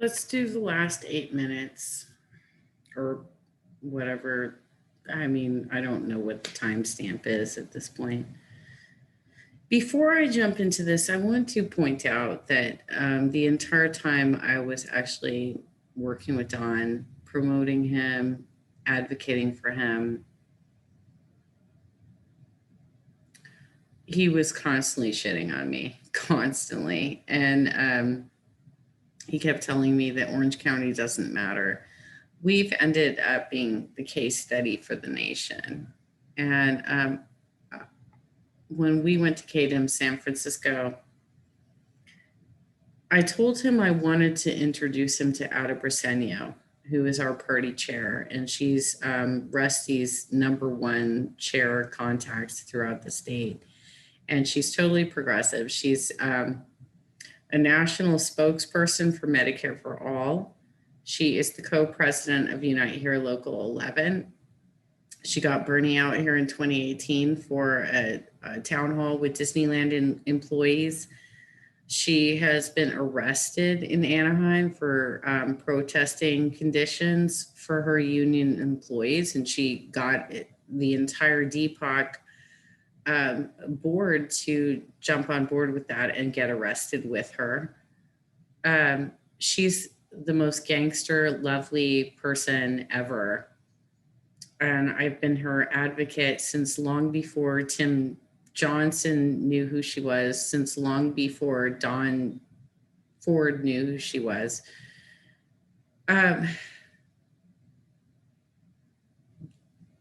Let's do the last 8 minutes or whatever. I mean, I don't know what the timestamp is at this point. Before I jump into this, I want to point out that the entire time I was actually working with Don, promoting him, advocating for him, he was constantly shitting on me, constantly. And he kept telling me that Orange County doesn't matter. We've ended up being the case study for the nation. And when we went to KDM San Francisco, I told him I wanted to introduce him to Ada Briseno, who is our party chair, and she's Rusty's #1 chair contact throughout the state. And she's totally progressive. She's a national spokesperson for Medicare for All. She is the co-president of Unite Here Local 11. She got Bernie out here in 2018 for a town hall with Disneyland employees. She has been arrested in Anaheim for protesting conditions for her union employees, and she got the entire DPOC board to jump on board with that and get arrested with her. She's the most gangster, lovely person ever. And I've been her advocate since long before Tim Johnson knew who she was, since long before Don Ford knew who she was.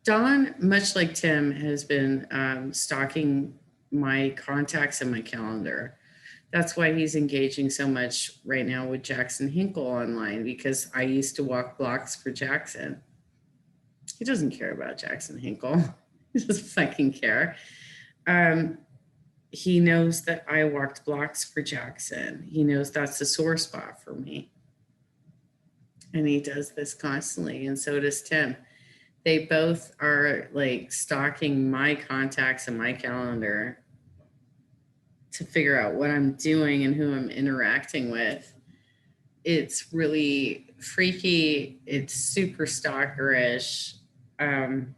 Don, much like Tim, has been stalking my contacts and my calendar. That's why he's engaging so much right now with Jackson Hinkle online, because I used to walk blocks for Jackson. He doesn't care about Jackson Hinkle. He doesn't fucking care. He knows that I walked blocks for Jackson. He knows that's a sore spot for me. And he does this constantly, and so does Tim. They both are like stalking my contacts and my calendar to figure out what I'm doing and who I'm interacting with. It's really freaky. It's super stalkerish. On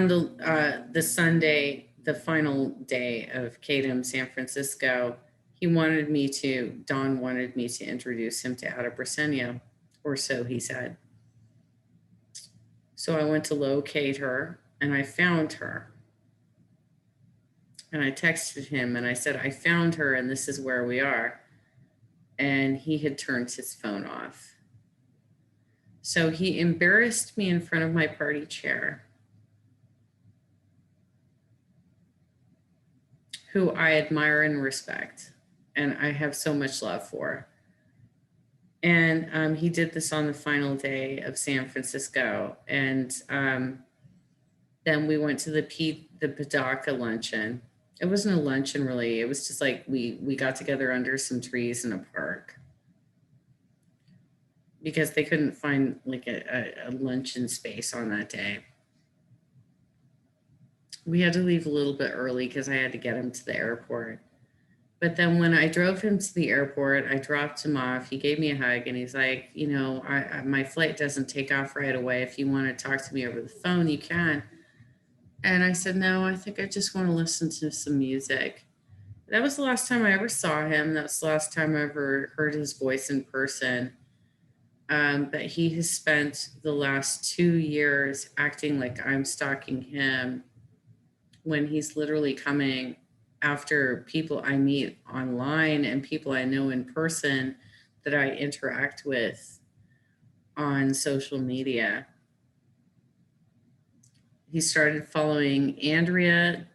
the Sunday, the final day of KDM San Francisco, Don wanted me to introduce him to Ada Briseno, or so he said. So I went to locate her, and I found her. And I texted him, and I said, I found her, and this is where we are. And he had turned his phone off. So he embarrassed me in front of my party chair, who I admire and respect, and I have so much love for. And he did this on the final day of San Francisco. And then we went to the Padaka luncheon. It wasn't a luncheon, really. It was just like we got together under some trees in a park, because they couldn't find like a luncheon space on that day. We had to leave a little bit early because I had to get him to the airport. But then when I drove him to the airport, I dropped him off. He gave me a hug, and he's like, you know, my flight doesn't take off right away. If you want to talk to me over the phone, you can. And I said, no, I think I just want to listen to some music. That was the last time I ever saw him. That's the last time I ever heard his voice in person. But he has spent the last 2 years acting like I'm stalking him, when he's literally coming after people I meet online and people I know in person that I interact with on social media. He started following Andrea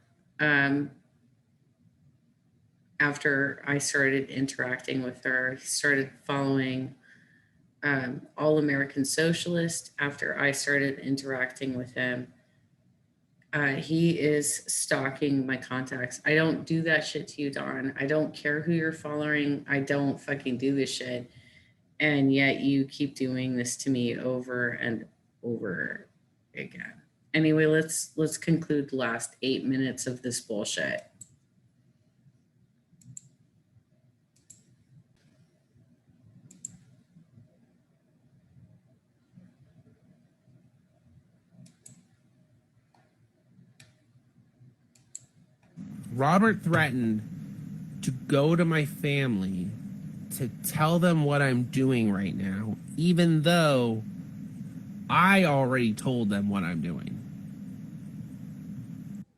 after I started interacting with her. He started following All American Socialist after I started interacting with him. He is stalking my contacts. I don't do that shit to you, Don. I don't care who you're following. I don't fucking do this shit. And yet you keep doing this to me over and over again. Anyway, let's conclude the last 8 minutes of this bullshit. Robert threatened to go to my family to tell them what I'm doing right now, even though I already told them what I'm doing.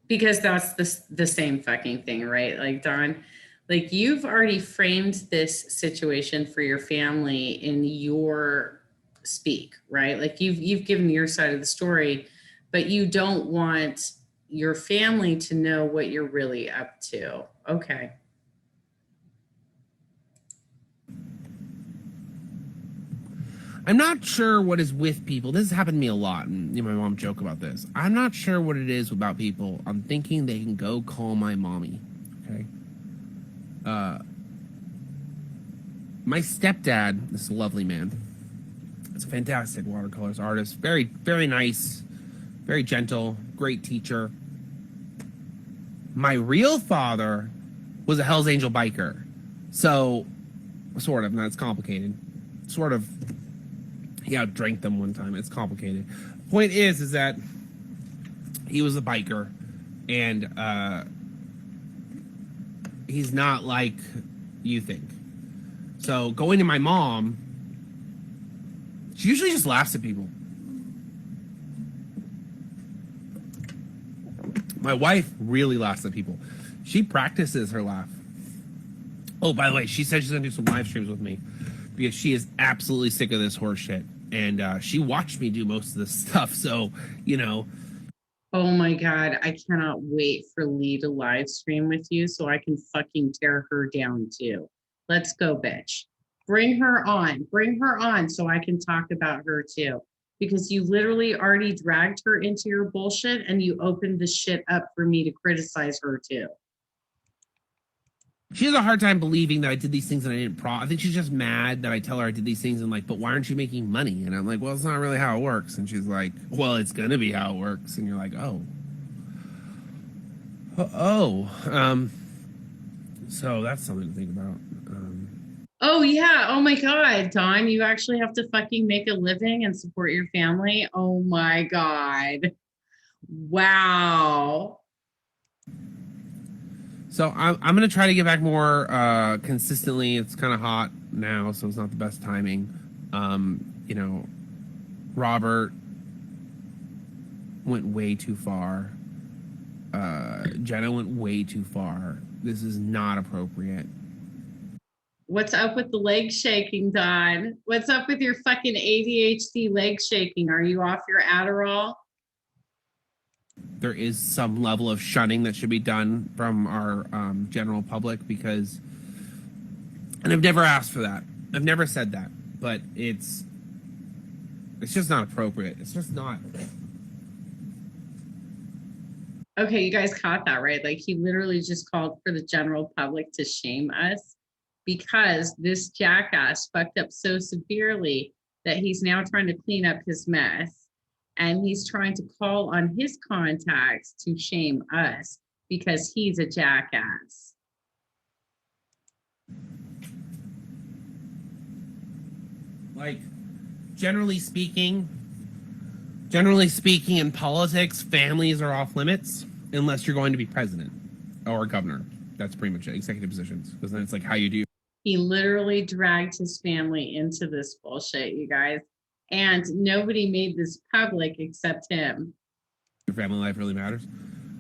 Because that's the same fucking thing, right? Like, Don, like, you've already framed this situation for your family in your speak, right? Like, you've given your side of the story, but you don't want your family to know what you're really up to. Okay. I'm not sure what is with people. This has happened to me a lot, and my mom joke about this. I'm not sure what it is about people. I'm thinking they can go call my mommy. Okay. My stepdad, this lovely man, is a fantastic watercolors artist. Very, very nice, very gentle, great teacher. My real father was a Hell's Angel biker. So, sort of, that's complicated. Sort of, he outdrank them one time. It's complicated. Point is that he was a biker, and he's not like you think. So going to my mom, she usually just laughs at people. My wife really laughs at people. She practices her laugh. Oh, by the way, she said she's gonna do some live streams with me because she is absolutely sick of this horse shit. And she watched me do most of this stuff. So, Oh my God, I cannot wait for Lee to live stream with you so I can fucking tear her down too. Let's go, bitch. Bring her on so I can talk about her too. Because you literally already dragged her into your bullshit and you opened the shit up for me to criticize her too. She has a hard time believing that I did these things and I didn't I think she's just mad that I tell her I did these things and like, but why aren't you making money? And I'm like, well, it's not really how it works. And she's like, well, it's gonna be how it works. And you're like, so that's something to think about. Oh yeah. Oh my God, Don, you actually have to fucking make a living and support your family. Oh my God. Wow. So I'm going to try to get back more consistently. It's kind of hot now, so it's not the best timing. Robert went way too far. Jenna went way too far. This is not appropriate. What's up with the leg shaking, Don? What's up with your fucking ADHD leg shaking? Are you off your Adderall? There is some level of shunning that should be done from our general public because, and I've never asked for that. I've never said that, but it's just not appropriate. It's just not. Okay, you guys caught that, right? Like, he literally just called for the general public to shame us because this jackass fucked up so severely that he's now trying to clean up his mess. And he's trying to call on his contacts to shame us because he's a jackass. Like, generally speaking, in politics, families are off limits unless you're going to be president or governor. That's pretty much it, executive positions, because then it's like how you do. He literally dragged his family into this bullshit, you guys. And nobody made this public except him. Your family life really matters.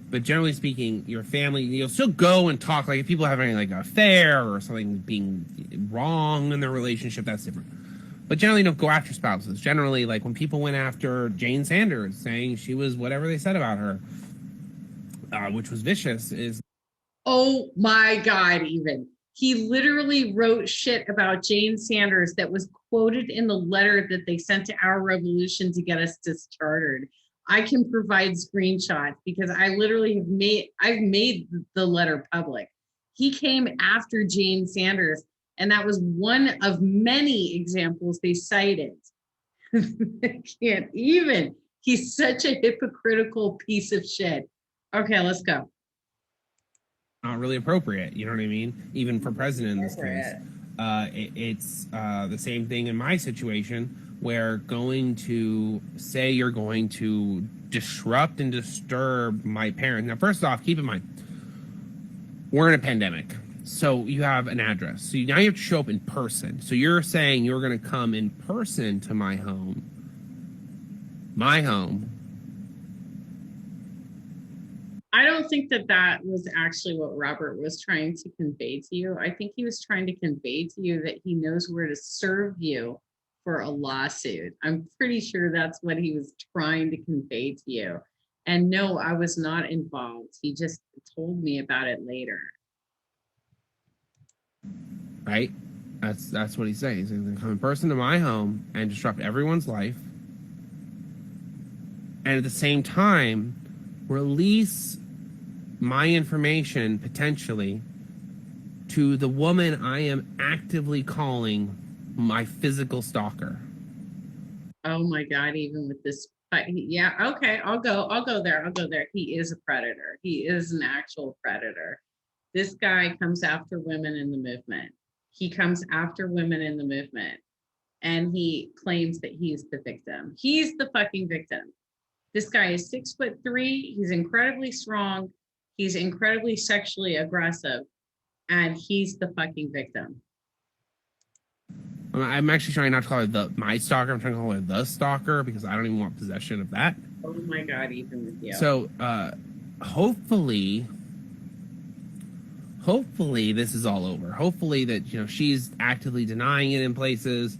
But generally speaking, your family, you'll still go and talk. Like if people are having like an affair or something being wrong in their relationship, that's different. But generally don't go after spouses. Generally, like when people went after Jane Sanders saying she was whatever they said about her, which was vicious, is... Oh my God, even. He literally wrote shit about Jane Sanders that was quoted in the letter that they sent to Our Revolution to get us dischartered. I can provide screenshots because I literally I've made the letter public. He came after Jane Sanders, and that was one of many examples they cited. I can't even. He's such a hypocritical piece of shit. Okay, let's go. Not really appropriate, you know what I mean? Even for president in this case. It's the same thing in my situation where going to say you're going to disrupt and disturb my parents. Now, first off, keep in mind, we're in a pandemic. So you have an address. So now you have to show up in person. So you're saying you're going to come in person to my home. My home. I don't think that that was actually what Robert was trying to convey to you. I think he was trying to convey to you that he knows where to serve you for a lawsuit. I'm pretty sure that's what he was trying to convey to you. And no, I was not involved. He just told me about it later. Right? That's what he's saying. He's going to come in person to my home and disrupt everyone's life. And at the same time, release my information potentially to the woman I am actively calling my physical stalker. Oh my God, even with this, yeah, okay, I'll go there. He is a predator. He is an actual predator. This guy comes after women in the movement. He comes after women in the movement, and he claims that he's the victim. He's the fucking victim. This guy is 6'3". He's incredibly strong. He's incredibly sexually aggressive, and he's the fucking victim. I'm actually trying not to call her my stalker. I'm trying to call her the stalker because I don't even want possession of that. Oh my God, even with you. So hopefully this is all over. Hopefully that, you know, she's actively denying it in places.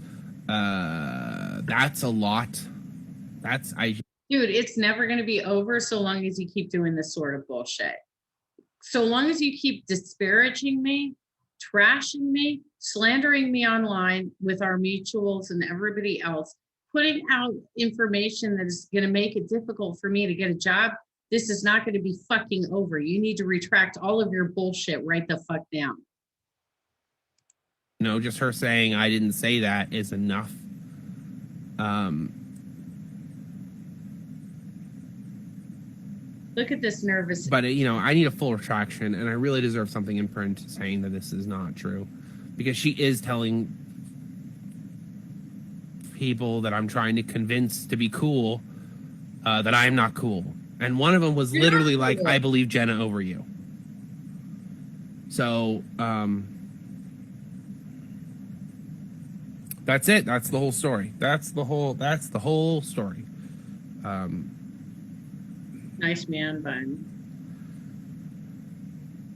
That's a lot. Dude, it's never going to be over so long as you keep doing this sort of bullshit. So long as you keep disparaging me, trashing me, slandering me online with our mutuals and everybody else, putting out information that is going to make it difficult for me to get a job, this is not going to be fucking over. You need to retract all of your bullshit right the fuck down. No, just her saying I didn't say that is enough. Look at this nervous. But, you know, I need a full retraction, and I really deserve something in print saying that this is not true. Because she is telling people that I'm trying to convince to be cool that I am not cool. And one of them was literally like, I believe Jenna over you. So, that's it. That's the whole story. That's the whole story. Nice man bun.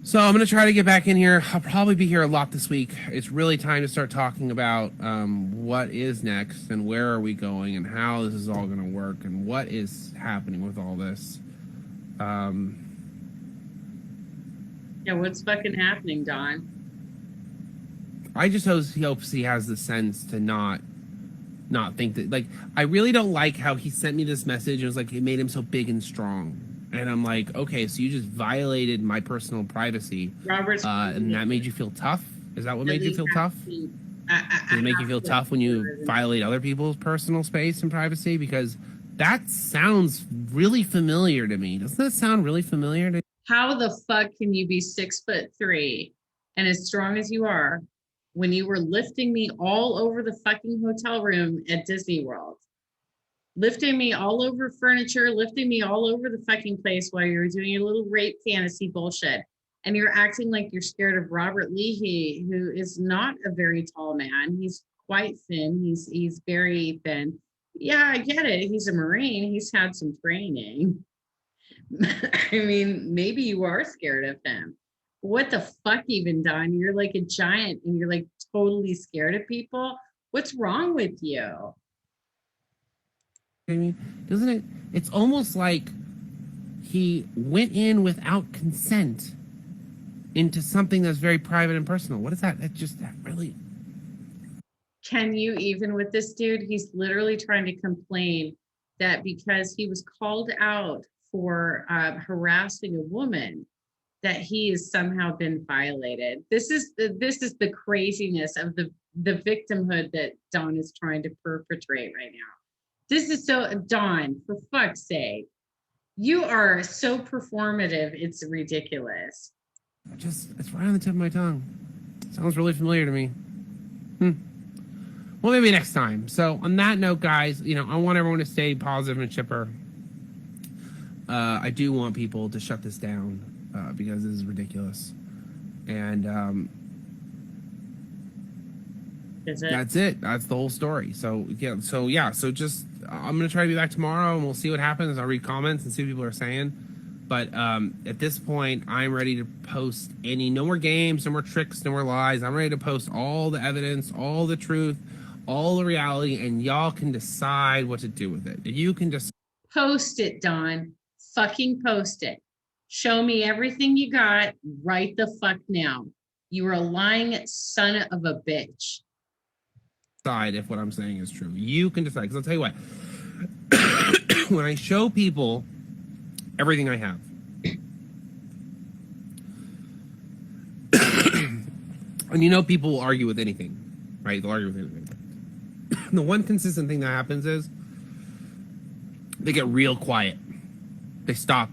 So I'm going to try to get back in here. I'll probably be here a lot this week. It's really time to start talking about what is next and where are we going and how this is all going to work and what is happening with all this. Yeah, what's fucking happening, Don? I just hope he has the sense to not think that, like, I really don't like how he sent me this message and it was like it made him so big and strong. And I'm like, okay, so you just violated my personal privacy. Robert's and that made you feel tough? Is that what made you feel tough? Does it make you feel tough when you violate other people's personal space and privacy? Because that sounds really familiar to me. Doesn't that sound really familiar to you? How the fuck can you be 6'3" and as strong as you are when you were lifting me all over the fucking hotel room at Disney World? Lifting me all over furniture, lifting me all over the fucking place while you're doing your little rape fantasy bullshit. And you're acting like you're scared of Robert Leahy, who is not a very tall man. He's quite thin. He's very thin. Yeah, I get it. He's a Marine. He's had some training. I mean, maybe you are scared of him. What the fuck even, Don? You're like a giant and you're like totally scared of people. What's wrong with you? I mean, doesn't it? It's almost like he went in without consent into something that's very private and personal. What is that? That really. Can you even with this dude? He's literally trying to complain that because he was called out for harassing a woman, that he has somehow been violated. This is the craziness of the victimhood that Don is trying to perpetrate right now. This is so, Don, for fuck's sake, you are so performative. It's ridiculous. It's right on the tip of my tongue. Sounds really familiar to me. Well, maybe next time. So on that note, guys, you know, I want everyone to stay positive and chipper. I do want people to shut this down because this is ridiculous. And Is it? that's it. That's the whole story. So yeah. So just I'm gonna try to be back tomorrow, and we'll see what happens. I'll read comments and see what people are saying. But at this point, I'm ready to post no more games, no more tricks, no more lies. I'm ready to post all the evidence, all the truth, all the reality, and y'all can decide what to do with it. You can just Post it, Don. Fucking post it. Show me everything you got right the fuck now. You are a lying son of a bitch. decide if what I'm saying is true. You can decide. Because I'll tell you what, when I show people everything I have, and you know people will argue with anything, right? They'll argue with anything. The one consistent thing that happens is they get real quiet. They stop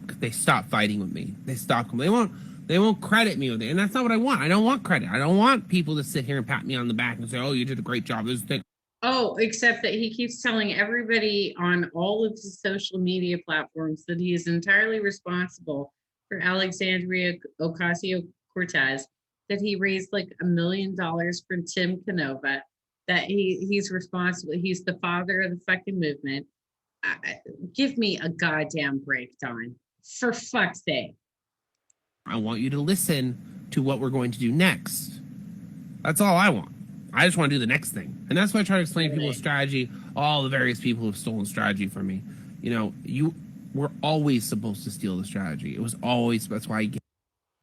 fighting with me. They won't credit me with it. And that's not what I want. I don't want credit. I don't want people to sit here and pat me on the back and say, oh, you did a great job. This thing. Oh, except that he keeps telling everybody on all of his social media platforms that he is entirely responsible for Alexandria Ocasio-Cortez, that he raised like $1 million for Tim Canova, that he's responsible. He's the father of the fucking movement. Give me a goddamn break, Don. For fuck's sake. I want you to listen to what we're going to do next. That's all I want. I just want to do the next thing. And that's why I try to explain to people strategy, all the various people who've stolen strategy from me. You know, you were always supposed to steal the strategy. It was always, that's why I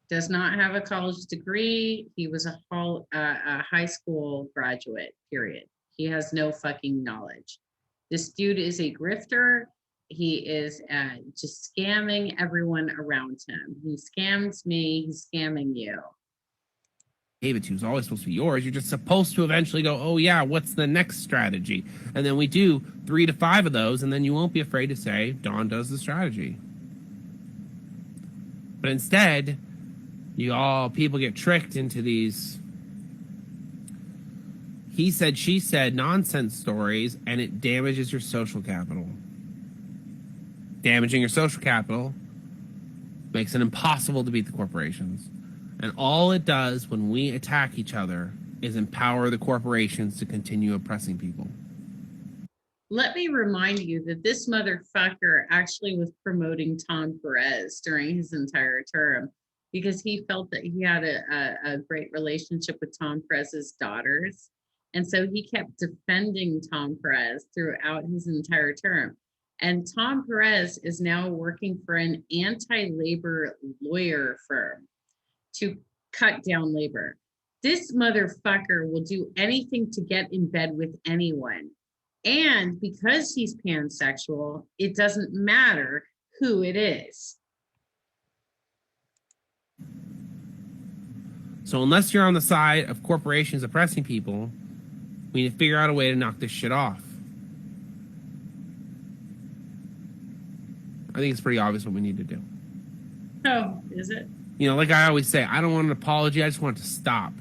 does not have a college degree. He was a high school graduate, period. He has no fucking knowledge. This dude is a grifter. He is just scamming everyone around him. He scams me. He's scamming you. Gave it to you. It's always supposed to be yours. You're just supposed to eventually go, oh yeah, what's the next strategy? And then we do 3 to 5 of those, and then you won't be afraid to say, Dawn does the strategy. But instead, people get tricked into these he said, she said nonsense stories, and it damages your social capital. Damaging your social capital makes it impossible to beat the corporations. And all it does when we attack each other is empower the corporations to continue oppressing people. Let me remind you that this motherfucker actually was promoting Tom Perez during his entire term because he felt that he had a great relationship with Tom Perez's daughters. And so he kept defending Tom Perez throughout his entire term. And Tom Perez is now working for an anti-labor lawyer firm to cut down labor. This motherfucker will do anything to get in bed with anyone. And because he's pansexual, it doesn't matter who it is. So unless you're on the side of corporations oppressing people, we need to figure out a way to knock this shit off. I think it's pretty obvious what we need to do. Oh, is it? You know, like I always say, I don't want an apology. I just want it to stop.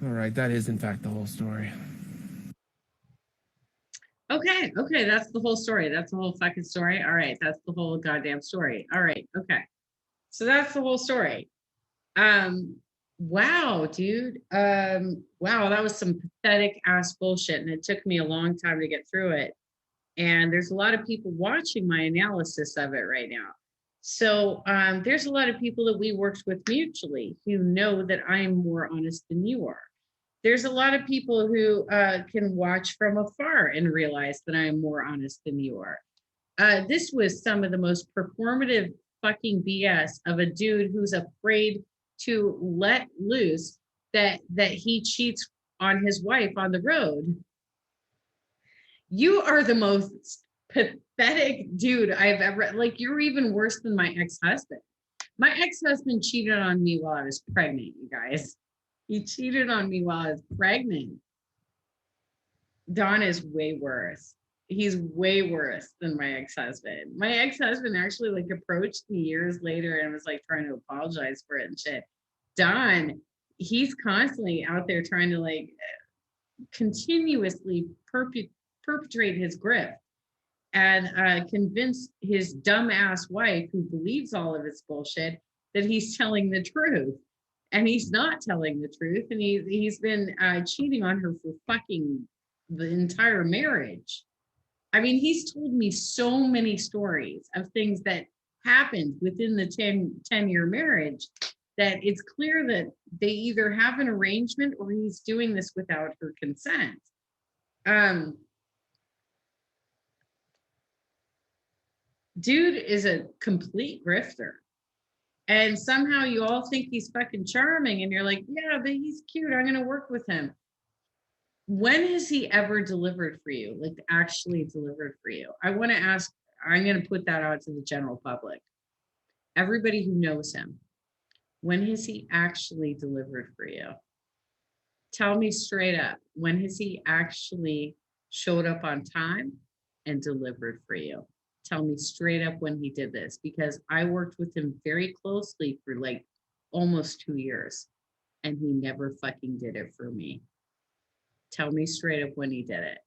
All right, that is in fact the whole story. Okay, that's the whole story. That's the whole fucking story. All right, that's the whole goddamn story. All right, okay. So that's the whole story. Wow, dude. Wow, that was some pathetic ass bullshit, and it took me a long time to get through it. And there's a lot of people watching my analysis of it right now. So there's a lot of people that we worked with mutually who know that I'm more honest than you are. There's a lot of people who can watch from afar and realize that I am more honest than you are. This was some of the most performative fucking BS of a dude who's afraid to let loose that he cheats on his wife on the road. You are the most pathetic dude I've ever, like, you're even worse than my ex-husband. My ex-husband cheated on me while I was pregnant, you guys. He cheated on me while I was pregnant. Don is way worse. He's way worse than my ex-husband. My ex-husband actually like approached me years later and was like trying to apologize for it and shit. Don, he's constantly out there trying to like continuously perpetrate his grift. and convince his dumb ass wife, who believes all of his bullshit, that he's telling the truth. And he's not telling the truth. And he's been cheating on her for fucking the entire marriage. I mean, he's told me so many stories of things that happened within the 10-year marriage that it's clear that they either have an arrangement or he's doing this without her consent. Dude is a complete grifter. And somehow you all think he's fucking charming and you're like, yeah, but he's cute. I'm going to work with him. When has he ever delivered for you? Like actually delivered for you? I want to ask, I'm going to put that out to the general public. Everybody who knows him, when has he actually delivered for you? Tell me straight up, when has he actually showed up on time and delivered for you? Tell me straight up when he did this, because I worked with him very closely for like almost 2 years and he never fucking did it for me. Tell me straight up when he did it.